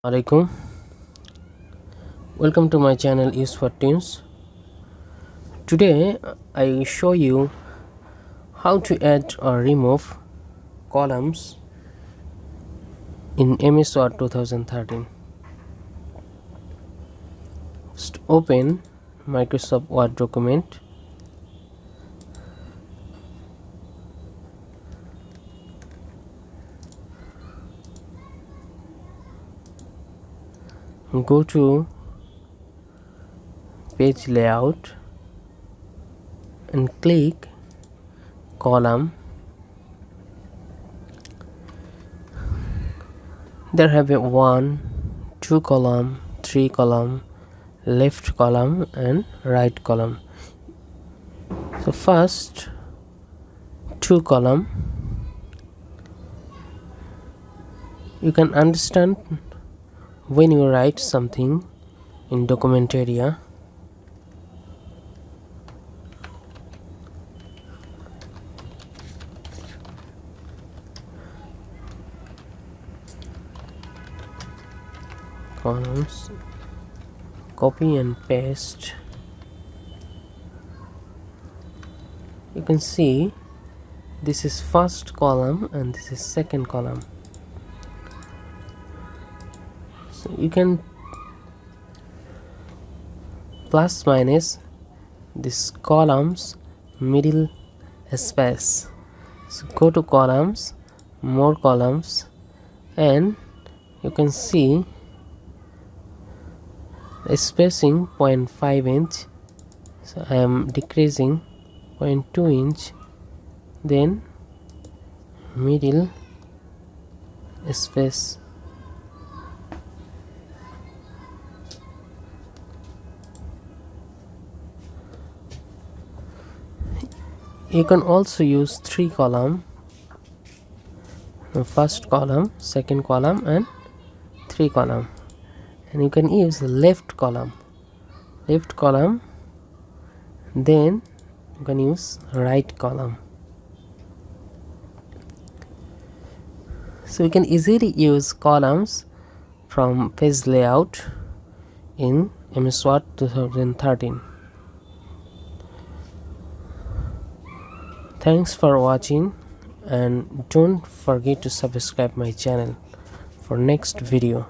Alaikum. Welcome to my channel Use for Teens. Today I show you how to add or remove columns in MS Word 2013. Just open Microsoft Word document. Go to page layout and click column. There have a 1, 2 column, 3 column, left column and right column. So first 2 column, you can understand when you write something in document area. Columns, copy and paste. You can see this is first column and this is second column. So you can plus minus this columns middle space. So go to columns, more columns, and you can see the spacing 0.5 inch. So I am decreasing 0.2 inch, then middle space. You can also use 3 column, first column, second column and 3 column, and you can use left column, then you can use right column. So you can easily use columns from page layout in MS Word 2013. Thanks for watching, and don't forget to subscribe my channel for next video.